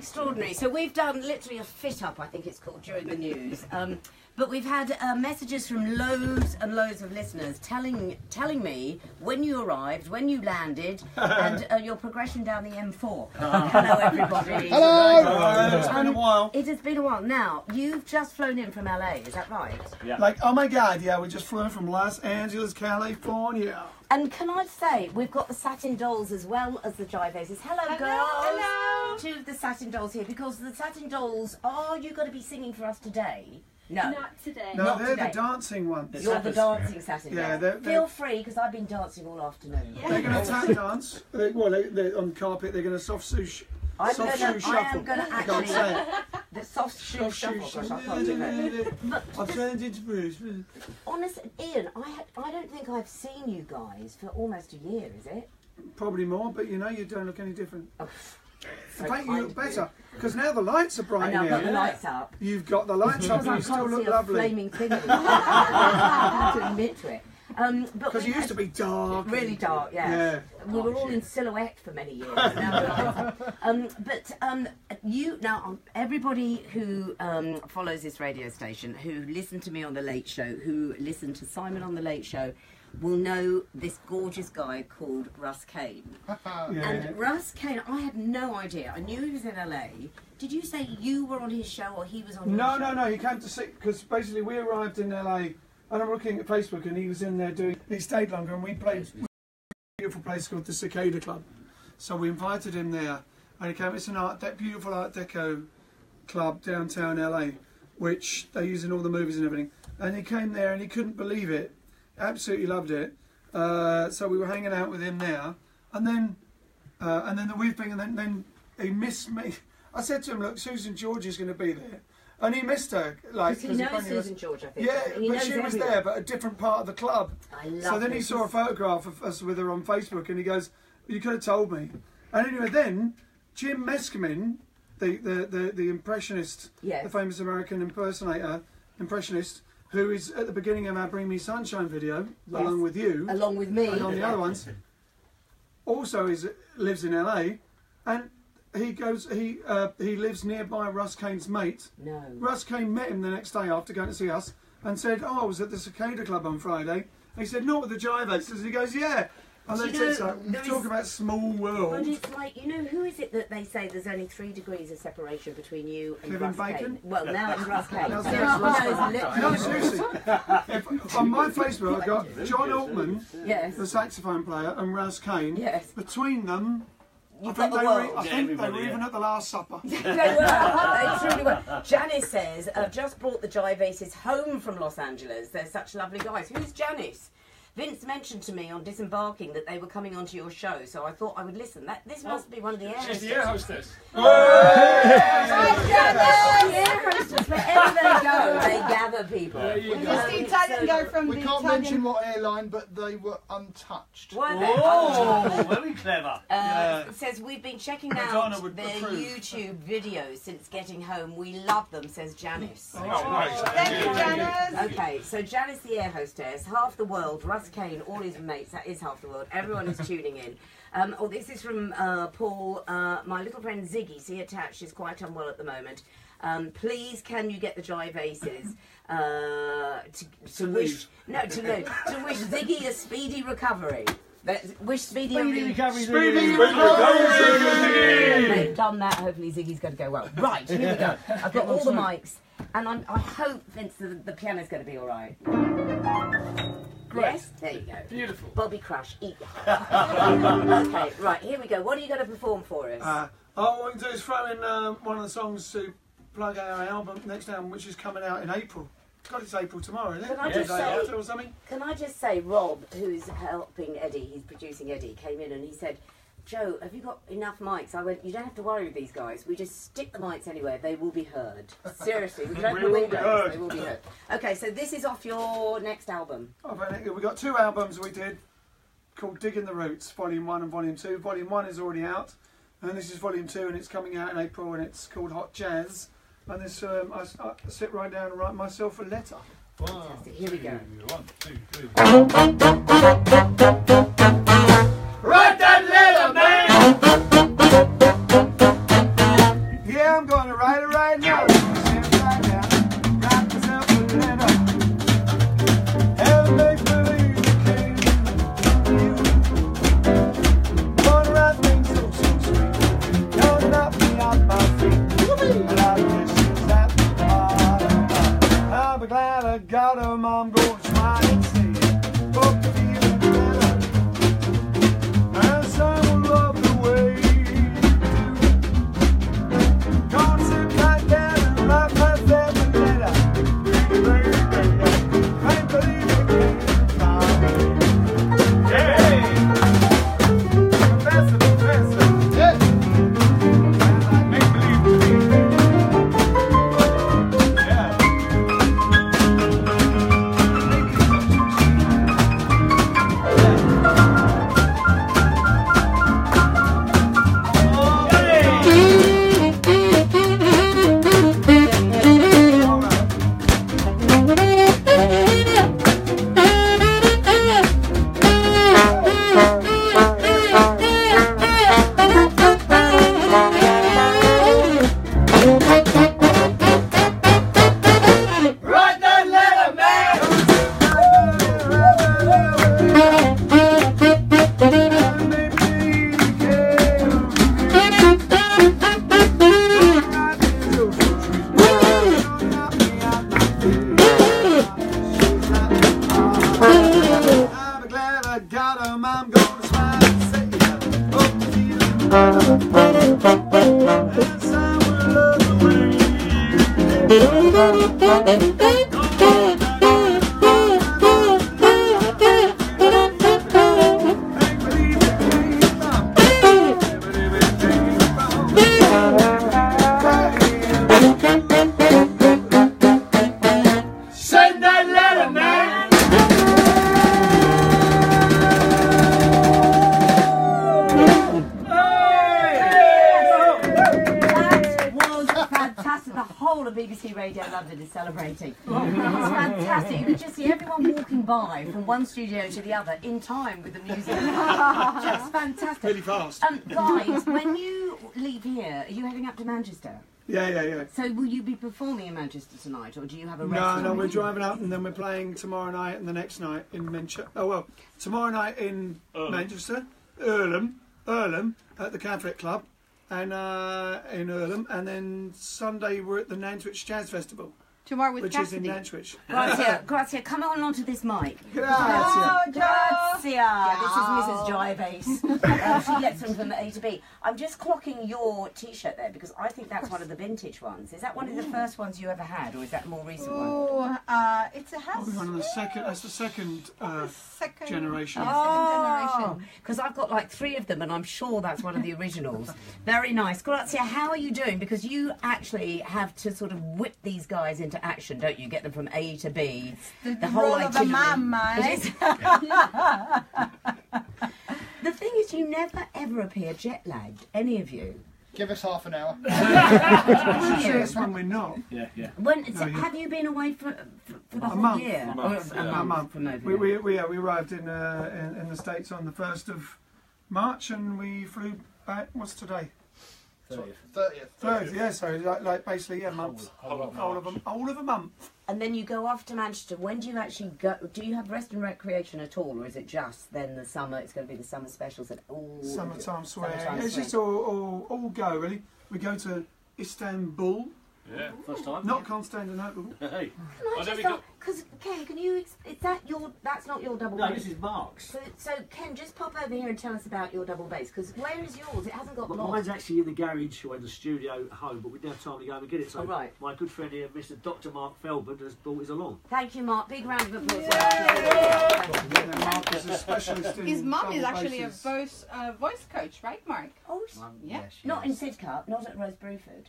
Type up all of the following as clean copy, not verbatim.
extraordinary. So we've done literally a fit-up, I think it's called, during the news. But we've had messages from loads and loads of listeners telling me when you arrived, when you landed, and your progression down the M4. Hello, everybody. Hello. It's been a while. It has been a while. Now, you've just flown in from LA, is that right? Yeah. Like, oh my God, yeah, we just flew in from Los Angeles, California. And can I say, we've got the Satin Dollz as well as the Jive Aces. Hello, girls. Hello. Two of the Satin Dollz here, because the Satin Dollz, are you going to be singing for us today? No. Not today. No, Not they're today. the dancing ones. You're the dancing Satin Yeah, Dollz. Feel free, because I've been dancing all afternoon. Yeah. They're going to tap dance. They're on carpet. They're going to soft shoe shuffle. I am going to I can't actually... say it. The soft shoe shuffle. Gosh, I can't do it. But I've turned into Bruce. honestly, Ian, I don't think I've seen you guys for almost a year, is it? Probably more, but you know, you don't look any different. Oh, In fact, you look better, because now the lights are I bright know, in I've got the here. lights up. You've got the lights up, Because and I you still can't look see a lovely. flaming thing. I have to admit to it. But Because we you had- used to be dark. really dark, yeah. Yeah. We were all in silhouette for many years. Now you now, everybody who follows this radio station, who listened to me on the Late Show, who listened to Simon on the Late Show, will know this gorgeous guy called Russ Kane. Yeah. And Russ Kane, I had no idea. I knew he was in LA. Did you say you were on his show or he was on your show? No, he came to see, because basically we arrived in LA, and I'm looking at Facebook, and he was in there doing, he stayed longer, and we played a beautiful place called the Cicada Club. So we invited him there, and he came, it's an beautiful Art Deco club downtown LA, which they use in all the movies and everything. And he came there, and he couldn't believe it, absolutely loved it. So we were hanging out with him there, and then the weird thing, and then he missed me. I said to him, look, Susan George is going to be there. And he missed her. Like, Because he knows Susan George, I think. Yeah, He but knows she was everyone. there, but a different part of the club. I love So then he this. saw a photograph of us with her on Facebook, and he goes, you could have told me. And anyway, then, Jim Meskimen, the impressionist, Yes. the famous American impressionist, who is at the beginning of our Bring Me Sunshine video, Yes. along with you, Along with me. and on the other ones, also lives in LA, and he lives nearby Russ Kane's mate. No. Russ Kane met him the next day after going to see us and said, oh, I was at the Cicada Club on Friday. And he said, not with the Jive Aces. And he goes, yeah. And Do they you said, know, so, there talk is- about small world. But it's like, you know, who is it that they say there's only 3 degrees of separation between you and Kevin Russ Bacon? Kane? Well, now it's Russ Kane. Now So, it's Russ you know, it's No, literally- seriously. On my Facebook, I got John Altman, Yes. the saxophone player, and Russ Kane. Yes. Between them, You've I got think, the world. I think they were even at the Last Supper. They were. They truly were. Janice says, I've just brought the Jive Aces home from Los Angeles. They're such lovely guys. Who's Janice? Vince mentioned to me on disembarking that they were coming onto your show, so I thought I would listen. This must be one of the air She's hostesses. the air hostess. The air hostess, wherever they go, they gather people. There you It's go. the Italian guy from We the can't Italian... mention what airline, but they were untouched. Were they? Oh, very clever. It says, we've been checking Madonna out would their approve. YouTube videos since getting home. We love them, says Janice. Oh, nice. Thank you, Janice. Okay, so Janice the air hostess, half the world, Russ Kane, all his mates, that is half the world, everyone is tuning in. This is from Paul, my little friend Ziggy, see attached, is quite unwell at the moment. Please can you get the Jive Aces to wish Ziggy a speedy recovery. Wish speedy recovery. Speedy recovery. They've done that. Hopefully Ziggy's going to go well. Right, here we go. I've got all the mics, and I hope, Vince, the piano's going to be all right. Great. Yes, there you go. Beautiful. Bobby Crush, eat. Okay, right, here we go. What are you going to perform for us? All we can do is throw in one of the songs to plug our album, next album, which is coming out in April. God, it's April tomorrow, isn't it? Can I just Day say- after or something? Can I just say, Rob, who's helping Eddie, he's producing Eddie, came in and he said, Joe, have you got enough mics? I went, you don't have to worry with these guys. We just stick the mics anywhere. They will be heard. Seriously, we can open the will be windows. heard. They will be heard. Okay, so this is off your next album. We got 2 albums we did called Digging the Roots, Volume 1 and Volume 2. Volume 1 is already out, and this is Volume 2, and it's coming out in April, and it's called Hot Jazz. And this, I sit right down and write myself a letter. Fantastic. Here we go. 1, 2, 3. Write that letter, man! Yeah, got 'em, I'm gonna smile and say, hope you're feeling better. And some will love the way you do. Don't sit back down and write my favorite letter. Can't believe it came from me. Hey! Professor, Professor. Yeah. Make believe to me. Yeah. Write that letter, man! I'm glad I got 'em, I'm gonna smile and say, hope you're feeling better. And some will love the way you do. Make believe it came from me. Believe it came from me. Send that letter, man! That was fantastic. The whole of BBC Radio London is celebrating. It's fantastic. You could just see everyone walking by from one studio to the other in time with the music. Just fantastic. Really fast. Guys, when you leave here, are you heading up to Manchester? Yeah. So will you be performing in Manchester tonight, or do you have a No, restaurant? we're driving up and then we're playing tomorrow night and the next night in Manchester. Oh, well, tomorrow night in Manchester, Earlham, at the Catholic Club, and in Earlham, and then Sunday we're at the Nantwich Jazz Festival, Tomorrow with which is in Cassidy. Nantwich. Grazia, come on onto this mic. Grazie. Oh, Grazia, this is Mrs. Jive Ace. She gets them from A to B. I'm just clocking your T-shirt there because I think that's one of the vintage ones. Is that one of the first ones you ever had, or is that a more recent one? Oh, it's a Oh, house. we're on the second. That's the second Second generation. Second generation. Because I've got like 3 of them, and I'm sure that's one of the originals. Very nice. Grazia, how are you doing? Because you actually have to sort of whip these guys into action, don't you? Get them from A to B. The role of a man, mate. The thing is, you never ever appear jet lagged, any of you. Give us half an hour. This one we're not. Yeah. Have you been away for the whole month. year? A month, Or yeah. a month from over We here? arrived in the States on the 1st of March and we flew back. What's today? 30th. 30th. Yeah, so like basically a month. Whole All of a month. And then you go off to Manchester. When do you actually go? Do you have rest and recreation at all, or is it just then the summer? It's going to be the summer specials and all. Summertime swing. Summertime It's swing. just all go really. We go to Istanbul, Yeah, first time. not Constantinople. Hey. Can I just ask, because Ken, can you? Is that your? That's not your double No, bass. this is Mark's. So Ken, just pop over here and tell us about your double bass. Because where is yours? It hasn't got Well, lost. mine's actually in the garage or in the studio at home, but we didn't have time to go and get it. So Oh, right. my good friend here, Mr. Dr. Mark Feldman, has brought his along. Thank you, Mark. Big round of applause. Yeah, Mark is a specialist in His mum is double actually basses. a voice coach, right, Mark? Oh, Yeah. she not in is. Sidcup, not at Roseberryford.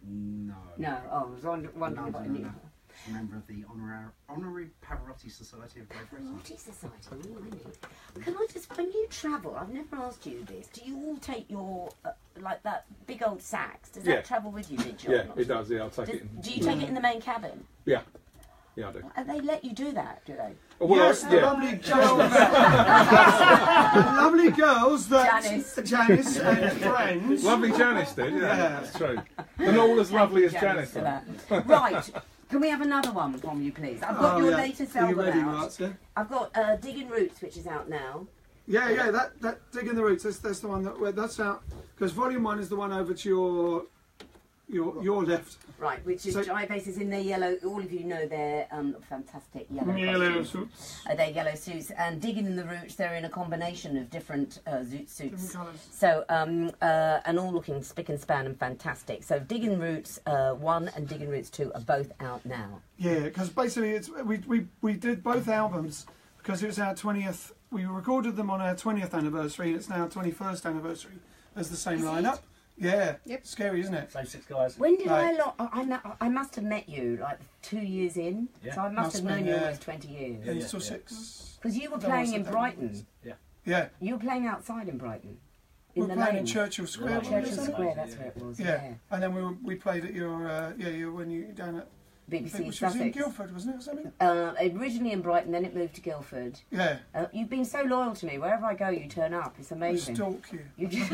No. No. Oh, I was wondering about No. She's a member of the Honorary Pavarotti Society of Great Britain. Pavarotti Society. Ooh, I know. Can I just, when you travel, I've never asked you this. Do you all take your like that big old sax? Does Yeah. that travel with you, did you? Yeah, it does. Yeah, I'll take it. Do you take it in the main cabin? Yeah, I do. And they let you do that, do they? Well, Yes, the lovely girls. The lovely girls that Janice and friends. Lovely Janice did. Yeah, Yeah. that's true. They're not all as lovely as Janice Janice. for that. Right. Can we have another one from you, please? I've got your latest Are you album ready, out. Marcia? I've got Digging Roots, which is out now. Yeah, that Digging the Roots, that's the one that's out. Because Volume 1 is the one over to your your left. Right, which is So- Jive Aces in their yellow. All of you know their fantastic yellow Yellow costumes. suits. They're yellow suits, and Digging in the Roots, they're in a combination of different Different suits. colours. So, and all looking spick and span and fantastic. So, Digging Roots 1 and Digging Roots 2 are both out now. Yeah, because basically we did both albums because it was our 20th. We recorded them on our 20th anniversary, and it's now 21st anniversary as the same Is it? lineup. Yeah, Yep. scary, isn't it? Same 6 guys. When did Right. I must have met you like 2 years in. Yeah. So I must have Must known be, you yeah. almost 20 years. Yeah, Yeah, still yeah. 6. Because you were That playing was in the- Brighton. Yeah, You were playing outside in Brighton. we In were the playing lane. in Churchill Square. Yeah, wasn't it, Churchill something? Square, that's where it was. Yeah, and then we played at your when you down at BBC which was in Sussex. Guildford, wasn't it, or something? Originally in Brighton, then it moved to Guildford. Yeah, You've been so loyal to me. Wherever I go, you turn up. It's we amazing. stalk you. You just...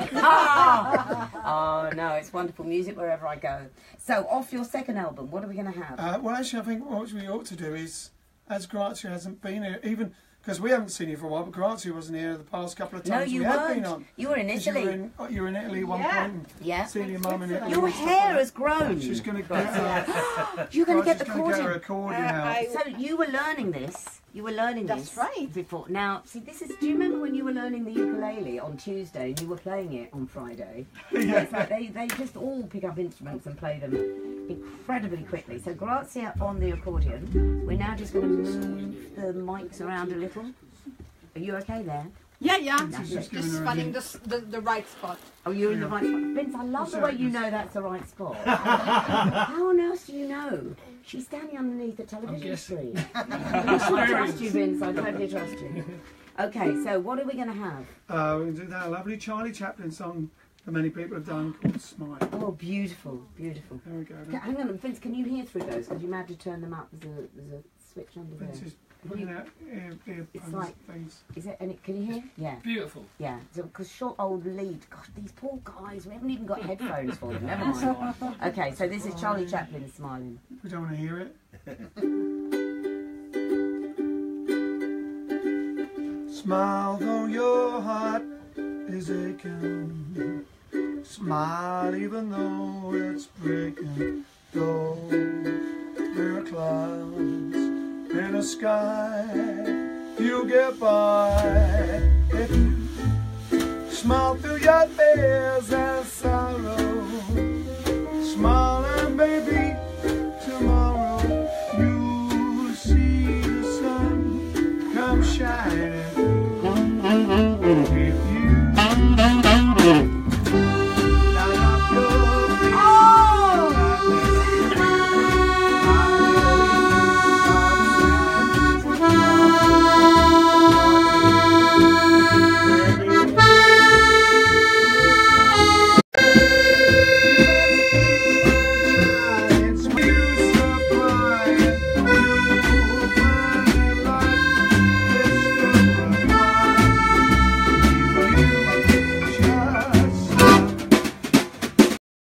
Oh, no, it's wonderful music wherever I go. So, off your second album, what are we going to have? Well, actually, I think what we ought to do is, as Grazia hasn't been here, even because we haven't seen you for a while, but Grazia wasn't here the past couple of No, times you we have been weren't. on. You were in 'Cause Italy. You were in Italy at one Yeah. point. and Yeah. Seeing your mum in Italy. Your and stuff hair like has grown. that. She's going to get You're going to get the Grazia's gonna get her accordion. accordion out. So, you were learning this. You were learning That's this right. before. Now, see, this is. Do you remember when you were learning the ukulele on Tuesday and you were playing it on Friday? Yeah. It's like they just all pick up instruments and play them incredibly quickly. So, Grazia on the accordion. We're now just going to move the mics around a little. Are you okay there? Yeah, yeah. She's just giving Just her a finding hint. the right spot. Oh, you're in the right spot. Vince, I love the way you know that's the right spot. How on earth do you know? She's standing underneath the television screen. I trust you, Vince. I totally trust you. Okay, so what are we going to have? We're going to do that lovely Charlie Chaplin song that many people have done called Smile. Oh, beautiful, beautiful. There we go. Hang on, Vince, can you hear through those? Because you might have to turn them up. There's a switch under there. Vince is putting out It's earphones like- things. Is it? And can you hear? Yeah. Beautiful. Yeah, because short old lead. Gosh, these poor guys. We haven't even got headphones for them. Never mind. Okay, so this is Charlie Chaplin smiling. We don't want to hear it. Smile though your heart is aching. Smile even though it's breaking. Though there are clouds in the sky, you'll get by if you smile through your fears and sorrow. Smile and baby,